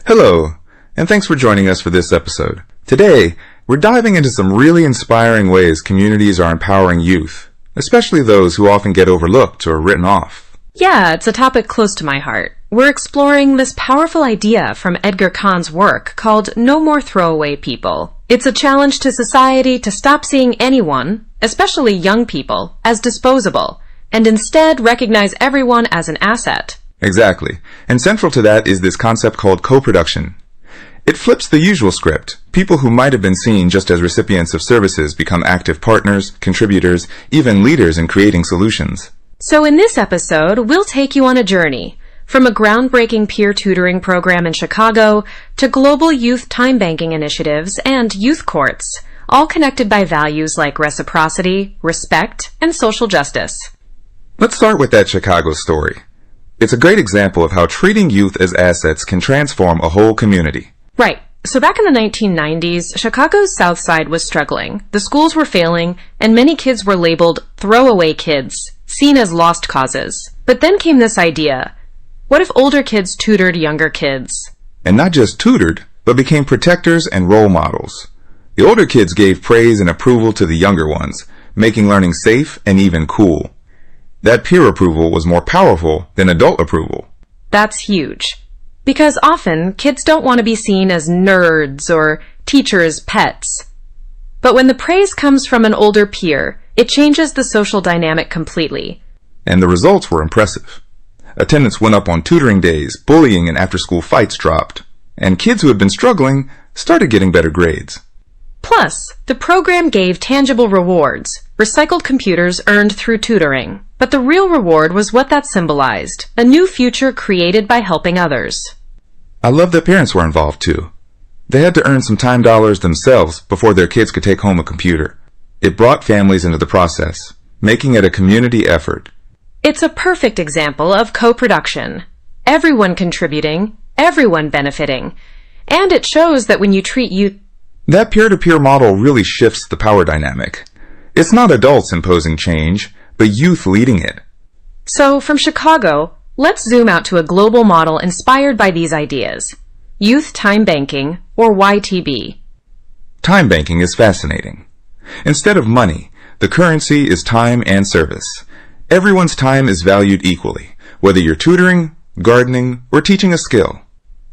Hello, and thanks for joining us for this episode. Today, we're diving into some really inspiring ways communities are empowering youth, especially those who often get overlooked or written off. Yeah, it's a topic close to my heart. We're exploring this powerful idea from Edgar Cahn's work called No More Throwaway People. It's a challenge to society to stop seeing anyone, especially young people, as disposable, and instead recognize everyone as an asset. Exactly. And central to that is this concept called co-production. It flips the usual script. People who might have been seen just as recipients of services become active partners, contributors, even leaders in creating solutions. So in this episode, we'll take you on a journey, from a groundbreaking peer tutoring program in Chicago to global youth time-banking initiatives and youth courts, all connected by values like reciprocity, respect, and social justice. Let's start with that Chicago story. It's a great example of how treating youth as assets can transform a whole community. Right. So back in the 1990s, Chicago's South Side was struggling. The schools were failing, and many kids were labeled throwaway kids, seen as lost causes. But then came this idea. What if older kids tutored younger kids? And not just tutored, but became protectors and role models. The older kids gave praise and approval to the younger ones, making learning safe and even cool. That peer approval was more powerful than adult approval. That's huge. Because often, kids don't want to be seen as nerds or teachers' pets. But when the praise comes from an older peer, it changes the social dynamic completely. And the results were impressive. Attendance went up on tutoring days, bullying and after-school fights dropped, and kids who had been struggling started getting better grades. Plus, the program gave tangible rewards, recycled computers earned through tutoring. But the real reward was what that symbolized, a new future created by helping others. I love that parents were involved too. They had to earn some time dollars themselves before their kids could take home a computer. It brought families into the process, making it a community effort. It's a perfect example of co-production. Everyone contributing, everyone benefiting. And it shows that when you treat youth... That peer-to-peer model really shifts the power dynamic. It's not adults imposing change, but youth leading it. So, from Chicago, let's zoom out to a global model inspired by these ideas. Youth Time Banking, or YTB. Time banking is fascinating. Instead of money, the currency is time and service. Everyone's time is valued equally, whether you're tutoring, gardening, or teaching a skill.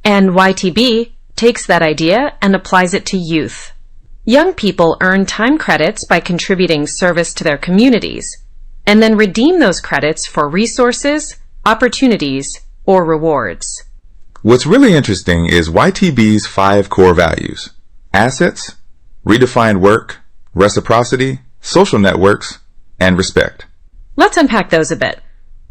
And YTB takes that idea and applies it to youth. Young people earn time credits by contributing service to their communities, and then redeem those credits for resources, opportunities, or rewards. What's really interesting is YTB's 5 core values: assets, redefined work, reciprocity, social networks, and respect. Let's unpack those a bit.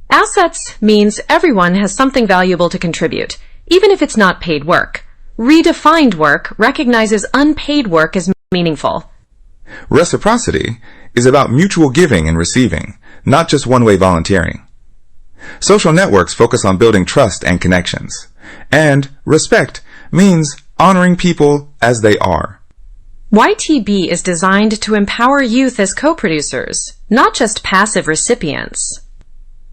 Assets means everyone has something valuable to contribute, even if it's not paid work. Redefined work recognizes unpaid work as meaningful. Reciprocity is about mutual giving and receiving, not just one-way volunteering. Social networks focus on building trust and connections. And respect means honoring people as they are. YTB is designed to empower youth as co-producers, not just passive recipients.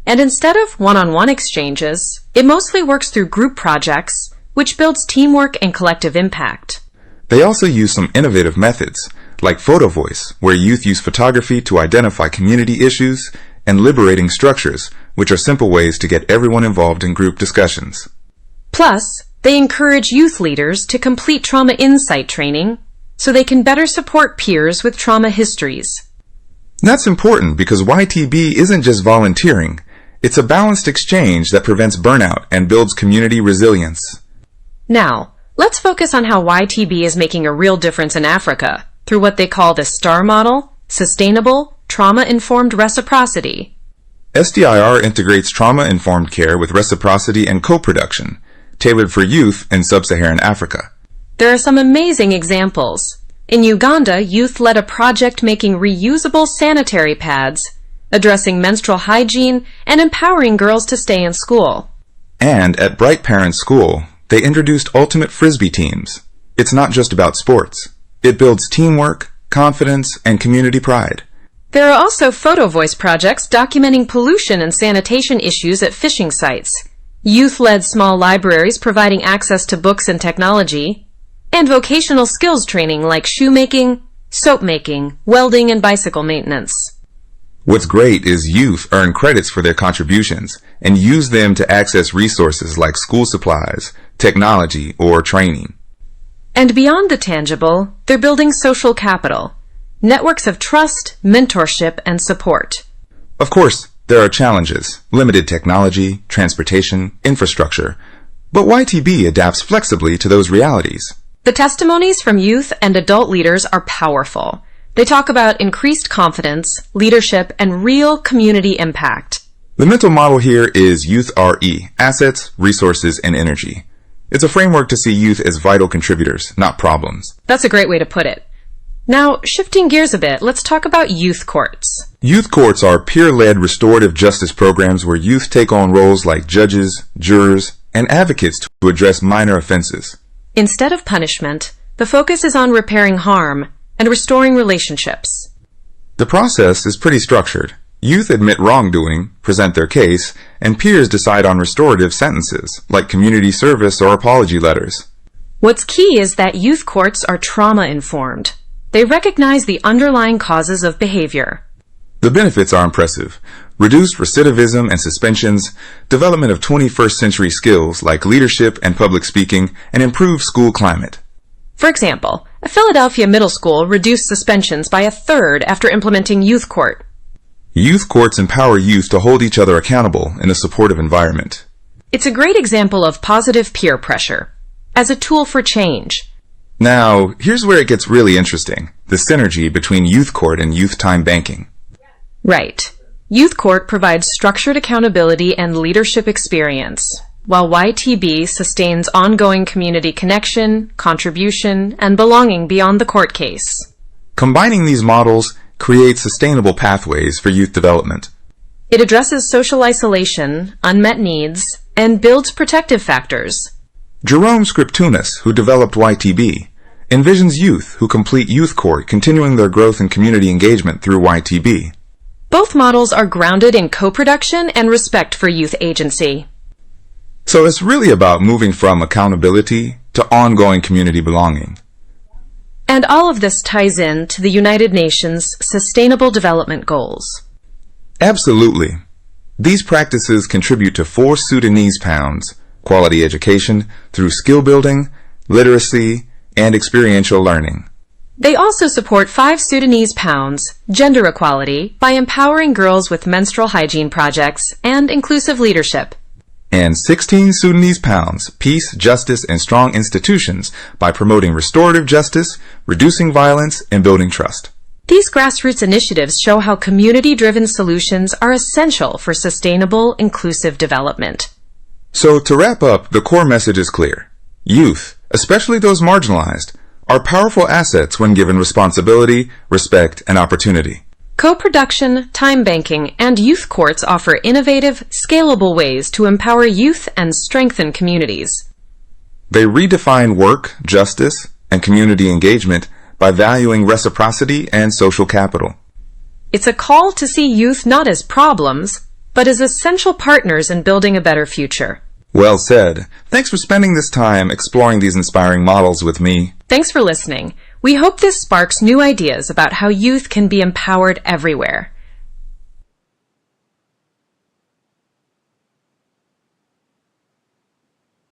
And instead of one-on-one exchanges, it mostly works through group projects, which builds teamwork and collective impact. They also use some innovative methods, like photo voice, where youth use photography to identify community issues, and liberating structures, which are simple ways to get everyone involved in group discussions. Plus, they encourage youth leaders to complete trauma insight training so they can better support peers with trauma histories. That's important because YTB isn't just volunteering. It's a balanced exchange that prevents burnout and builds community resilience. Now, let's focus on how YTB is making a real difference in Africa through what they call the STAR model, Sustainable Trauma-Informed Reciprocity. STIR integrates trauma-informed care with reciprocity and co-production, tailored for youth in sub-Saharan Africa. There are some amazing examples. In Uganda, youth led a project making reusable sanitary pads, addressing menstrual hygiene, and empowering girls to stay in school. And at Bright Parents School, they introduced ultimate frisbee teams. It's not just about sports. It builds teamwork, confidence, and community pride. There are also photo voice projects documenting pollution and sanitation issues at fishing sites. youth-led small libraries providing access to books and technology, and vocational skills training like shoemaking, soap making, welding, and bicycle maintenance. What's great is youth earn credits for their contributions and use them to access resources like school supplies, technology, or training. And beyond the tangible, they're building social capital, networks of trust, mentorship, and support. Of course, there are challenges, limited technology, transportation, infrastructure, but YTB adapts flexibly to those realities. The testimonies from youth and adult leaders are powerful. They talk about increased confidence, leadership, and real community impact. The mental model here is Youth RE, assets, resources, and energy. It's a framework to see youth as vital contributors, not problems. That's a great way to put it. Now, shifting gears a bit, let's talk about youth courts. Youth courts are peer-led restorative justice programs where youth take on roles like judges, jurors, and advocates to address minor offenses. Instead of punishment, the focus is on repairing harm and restoring relationships. The process is pretty structured. Youth admit wrongdoing, present their case, and peers decide on restorative sentences, like community service or apology letters. What's key is that youth courts are trauma-informed. They recognize the underlying causes of behavior. The benefits are impressive. Reduced recidivism and suspensions, development of 21st century skills like leadership and public speaking, and improved school climate. For example, a Philadelphia middle school reduced suspensions by 1/3 after implementing youth court. Youth courts empower youth to hold each other accountable in a supportive environment. It's a great example of positive peer pressure as a tool for change. Now, here's where it gets really interesting, the synergy between youth court and youth time banking. Right. Youth court provides structured accountability and leadership experience, while YTB sustains ongoing community connection, contribution, and belonging beyond the court case. Combining these models creates sustainable pathways for youth development. It addresses social isolation, unmet needs, and builds protective factors. Jerome Scriptunas, who developed YTB, envisions youth who complete youth court continuing their growth and community engagement through YTB. Both models are grounded in co-production and respect for youth agency. So it's really about moving from accountability to ongoing community belonging. And all of this ties in to the United Nations Sustainable Development Goals. Absolutely. These practices contribute to 4 Sudanese pounds, quality education through skill building, literacy, and experiential learning. They also support 5 Sudanese pounds, gender equality, by empowering girls with menstrual hygiene projects and inclusive leadership. And 16 Sudanese pounds, peace, justice, and strong institutions by promoting restorative justice, reducing violence, and building trust. These grassroots initiatives show how community-driven solutions are essential for sustainable, inclusive development. So to wrap up, the core message is clear. Youth, especially those marginalized, are powerful assets when given responsibility, respect, and opportunity. Co-production, time banking, and youth courts offer innovative, scalable ways to empower youth and strengthen communities. They redefine work, justice, and community engagement by valuing reciprocity and social capital. It's a call to see youth not as problems, but as essential partners in building a better future. Well said. Thanks for spending this time exploring these inspiring models with me. Thanks for listening. We hope this sparks new ideas about how youth can be empowered everywhere.